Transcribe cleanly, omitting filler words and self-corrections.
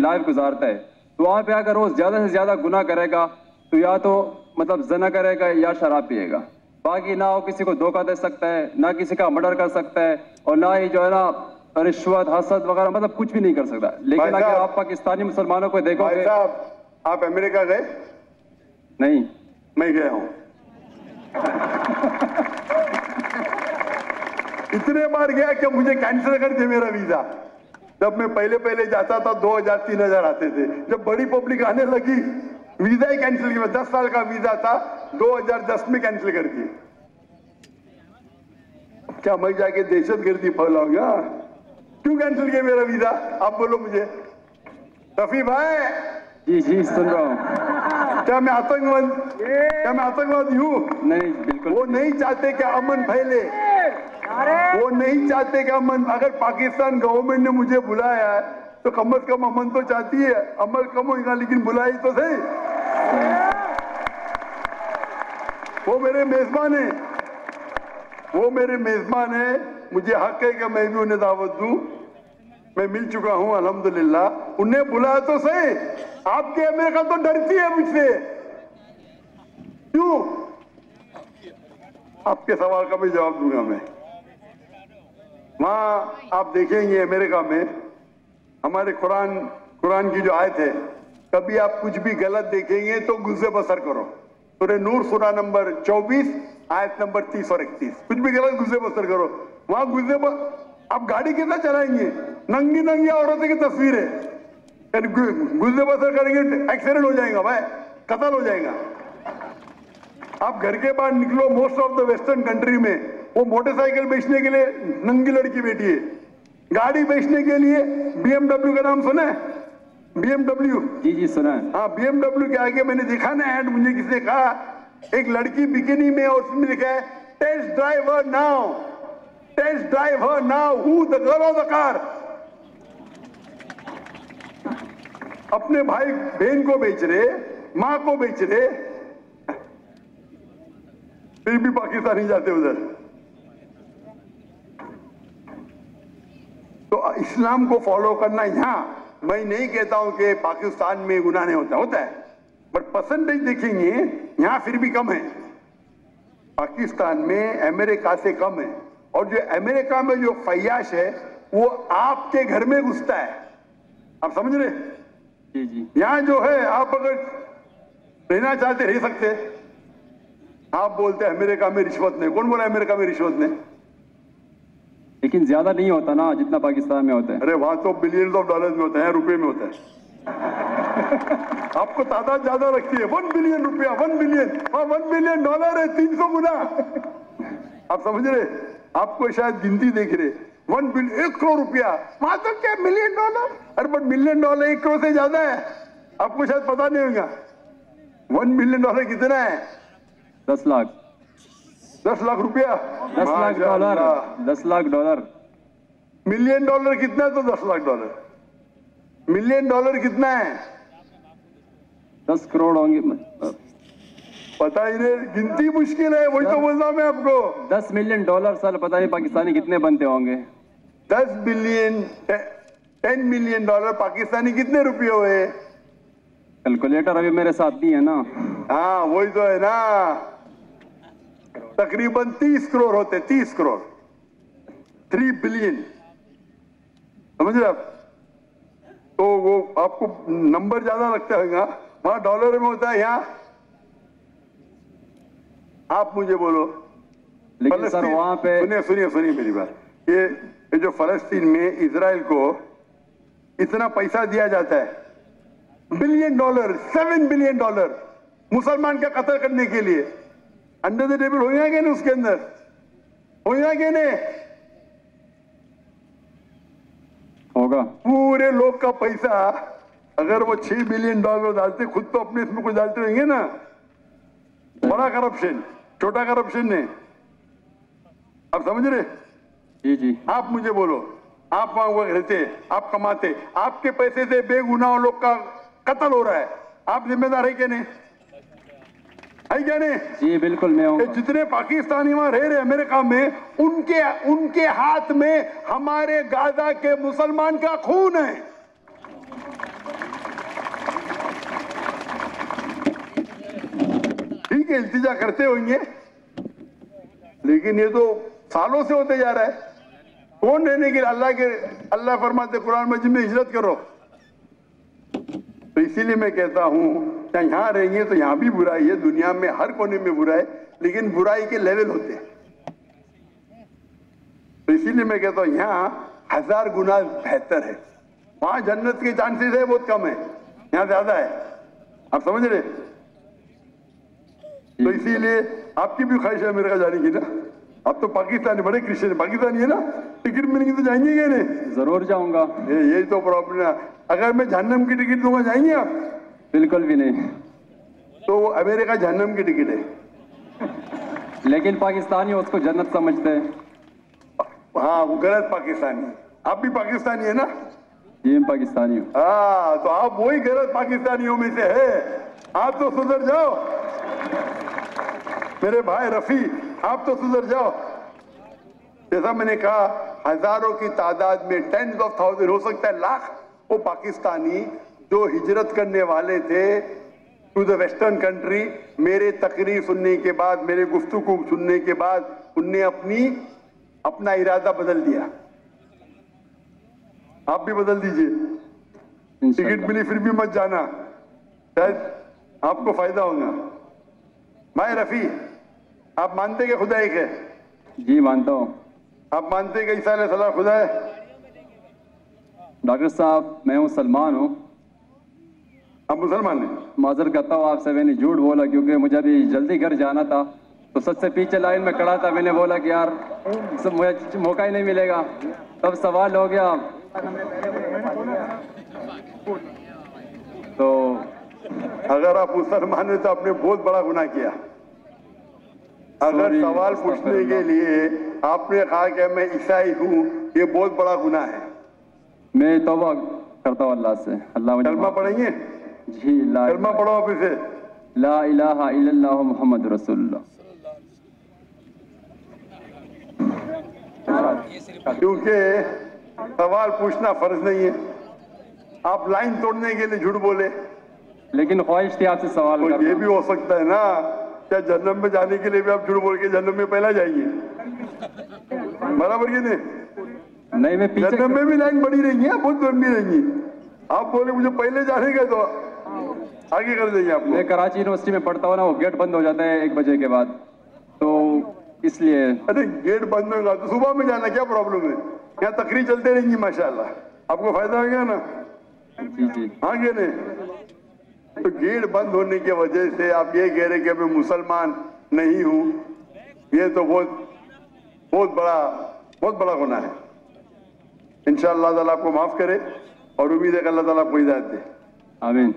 Life गुजारता है, तो वहाँ पे अगर वो ज्यादा से ज्यादा गुनाह करेगा तो या तो मतलब जना करेगा या शराब पिएगा, बाकी ना वो किसी को धोखा दे सकता है, ना किसी का मर्डर कर सकता है, और ना ही जो है ना रिश्वत हसद वगैरह मतलब कुछ भी नहीं कर सकता। लेकिन अगर आप पाकिस्तानी मुसलमानों को देखोगे। आप अमेरिका गए? नहीं, मैं गया हूं। इतने बार गया कि मुझे कैंसिल कर दिया मेरा वीजा। जब मैं पहले जाता था 2000-3000 आते थे, जब बड़ी पब्लिक आने लगी वीजा ही कैंसिल किया। 10 साल का वीजा था, 2010 में कैंसिल कर दिए। क्या मैं जाके दहशतगर्दी फैलाऊंगा? क्यों कैंसिल किया मेरा वीजा? आप बोलो मुझे। रफी भाई। जी सुन रहा हूँ। क्या मैं आतंकवादी हूँ? नहीं, बिल्कुल। वो नहीं चाहते कि अमन फैले, वो नहीं चाहते कि अमन। अगर पाकिस्तान गवर्नमेंट ने मुझे बुलाया है तो कम से कम अमन तो चाहती है, अमल कम होगा लेकिन बुलाई तो सही। वो मेरे मेजबान है, वो मेरे मेजबान है, मुझे हक है कि मैं भी उन्हें दावत दूं। मैं मिल चुका हूं अल्हम्दुलिल्लाह। उन्हें बुलाया तो सही। आपके अमेरिका तो डरती है मुझसे, क्यों? आपके सवाल का भी जवाब दूंगा मैं। वहां आप देखेंगे अमेरिका में हमारे कुरान की जो आयत है, कभी आप कुछ भी गलत देखेंगे तो गुस्से बसर करो। सूरह नूर सूरा नंबर 24 आयत नंबर 30 और 31। कुछ भी गलत गुस्से बसर करो। वहां आप गाड़ी कितना चलाएंगे? नंगी औरतों की तस्वीर है, गुस्से बसर करेंगे एक्सीडेंट हो जाएगा भाई, कत्ल हो जाएगा। आप घर के बाहर निकलो, most of the western country में वो मोटरसाइकिल बेचने के लिए नंगी लड़की बैठी है, गाड़ी बेचने के लिए BMW का नाम सुना है? BMW? जी सुना है। हाँ, BMW के आगे मैंने देखा ना ऐड, मुझे किसी ने कहा एक लड़की बिकिनी में और उसमें लिखा है test drive her now, test drive her now, who the girl of the car. अपने भाई बहन को बेच रहे, मां को बेच रहे, फिर भी पाकिस्तानी जाते उधर। तो इस्लाम को फॉलो करना, यहां मैं नहीं कहता हूं कि पाकिस्तान में गुनाह नहीं होता है, बट परसेंटेज देखेंगे यहां फिर भी कम है। पाकिस्तान में अमेरिका से कम है। और जो अमेरिका में जो फैयाश है वो आपके घर में घुसता है। आप समझ रहे? जी। यहां जो है आप अगर रहना चाहते रह सकते। आप बोलते हैं अमेरिका में रिश्वत नहीं। कौन बोला अमेरिका में रिश्वत नहीं? लेकिन ज्यादा नहीं होता ना जितना पाकिस्तान में होता है। अरे वहां तो बिलियंस ऑफ डॉलर्स में होता है, रुपए में होता है। आपको तादाद ज्यादा रखती है। 1 बिलियन रुपया, 1 बिलियन, $1 बिलियन है 300 गुना। आप समझ रहे? आपको शायद गिनती देख रहे, 1 बिलियन, 1 करोड़ रुपया, वहां तो क्या $1 मिलियन। अरे बट $1 मिलियन 1 करोड़ से ज्यादा है, आपको शायद पता नहीं होगा। $1 मिलियन कितना है? 10 लाख। 10 लाख रुपया, 10 lakh dollar, 10 lakh dollar. $1 million कितना है? तो $10 लाख। $1 मिलियन कितना है? 10 करोड़ होंगे। पता ही नहीं, गिनती मुश्किल है। वही तो बोल रहा मैं आपको। $10 मिलियन साल पता नहीं पाकिस्तानी कितने बनते होंगे। 10 बिलियन, $10 मिलियन पाकिस्तानी कितने रुपये हुए? कैलकुलेटर अभी मेरे साथ भी है ना। हाँ वही तो है ना, तकरीबन 30 करोड़ होते, 30 करोड़, 3 बिलियन। समझ रहे आप? तो वो आपको नंबर ज्यादा लगता है, वहां डॉलर में होता है, यहाँ आप मुझे बोलो। लेकिन सर वहां पे सुनिए मेरी बात। ये जो फलस्तीन में इजराइल को इतना पैसा दिया जाता है, $1 बिलियन, $7 बिलियन मुसलमान का कत्ल करने के लिए, अंडर द टेबल होगा क्या नहीं? उसके अंदर होगा क्या नहीं? होगा। पूरे लोग का पैसा अगर वो $6 बिलियन डालते, खुद तो अपने इसमें कुछ डालते होंगे ना। बड़ा करप्शन, छोटा करप्शन नहीं। आप समझ रहे? जी। आप मुझे बोलो, आप वहां रहते, आप कमाते, आपके पैसे से बेगुनाह लोग का कत्ल हो रहा है, आप जिम्मेदार है क्या नहीं? है क्या नहीं? जी बिल्कुल मैं हूं। जितने पाकिस्तानी वहां रह रहे अमेरिका में, उनके हाथ में हमारे गाजा के मुसलमान का खून है। के इल्तिजा करते होंगे, लेकिन ये तो सालों से होते जा रहा है। कौन रहने के अल्लाह फरमाते कुरान मजीद में हिजरत करो। तो इसीलिए मैं कहता हूं कि यहां रहेंगे तो यहां भी बुराई है, दुनिया में हर कोने में बुराई, लेकिन बुराई के लेवल होते हैं। तो इसीलिए मैं कहता हूं यहां 1000 गुना बेहतर है। वहां जन्नत के चांसेस है बहुत कम है, यहां ज्यादा है। आप समझ रहे? तो इसीलिए आपकी भी ख्वाहिश है अमेरिका जाने की ना। आप तो पाकिस्तानी, बड़े क्रिश्चियन पाकिस्तानी है ना, टिकट मिलेंगी तो जाएंगे क्या? नहीं, जरूर जाऊंगा। यही तो प्रॉब्लम है। अगर मैं जहन्नम की टिकट दूंगा जाएंगे आप? बिल्कुल भी नहीं। तो अमेरिका जहन्नम की टिकट है, लेकिन पाकिस्तानी उसको जन्नत समझते हैं। हाँ वो गलत पाकिस्तानी। आप भी पाकिस्तानी है ना? ये पाकिस्तानी हूँ। हाँ तो आप वही गलत पाकिस्तानियों में से है। आप तो सुधर जाओ मेरे भाई रफी, आप तो सुधर जाओ। जैसा मैंने कहा, हजारों की तादाद में, 10s of thousands, हो सकता है लाख, वो पाकिस्तानी जो हिजरत करने वाले थे टू द वेस्टर्न कंट्री, मेरे तकरीर सुनने के बाद, मेरे गुफ्तगू सुनने के बाद, उनने अपना इरादा बदल दिया। आप भी बदल दीजिए। टिकट मिली फिर भी मत जाना, शायद आपको फायदा होगा। भाई रफी, आप मानते कि खुदा एक है? जी मानता हूँ। आप मानते कि ईसा अलैहिस्सलाम खुदा है? डॉक्टर साहब मैं मुसलमान हूँ। आप मुसलमान हैं? माजर करता हूँ आपसे, मैंने झूठ बोला क्योंकि मुझे अभी जल्दी घर जाना था, तो सबसे पीछे लाइन में खड़ा था। मैंने बोला कि यार मुझे मौका ही नहीं मिलेगा, तब सवाल हो गया। तो अगर आप मुसलमान हैं तो आपने बहुत बड़ा गुनाह किया। अगर सवाल पूछने के लिए आपने कहा कि मैं ईसाई हूँ, ये बहुत बड़ा गुनाह है। मैं तौबा करता हूँ अल्लाह से। अल्लाह मुझे कलमा पढ़ेंगे? जी कलमा पढ़ो आप इसे, ला इलाहा इल्लल्लाह मुहम्मद रसूलुल्लाह। क्योंकि सवाल पूछना फर्ज नहीं है। आप लाइन तोड़ने के लिए झूठ बोले, लेकिन ख्वाहिश थी आपसे सवाल तो करना। ये भी हो सकता है ना, क्या जन्नत में जाने के लिए भी आप झूठ बोल के जन्नत में पहला जाएंगे? बराबर कि नहीं? नहीं, मैं पीछे जन्नत में भी लाइन बड़ी रहेंगी, बहुत लंबी रहेंगी। आप बोले मुझे पहले जाने का, तो आगे कर देंगे आपको। मैं कराची यूनिवर्सिटी में पढ़ता हूँ ना, वो गेट बंद हो जाता है 1 बजे के बाद, तो इसलिए। अरे गेट बंद होगा तो सुबह में जाना क्या प्रॉब्लम है? यहाँ तकरीर चलते रहेंगी माशाल्लाह, आपको फायदा होगा ना। जी जी आगे नहीं। तो गेट बंद होने की वजह से आप ये कह रहे कि मैं मुसलमान नहीं हूँ, ये तो बहुत बड़ा गुनाह है। इंशाअल्लाह ताला आपको माफ करे और उम्मीद है कि अल्लाह ताला आपको हिदायत दे। आमीन।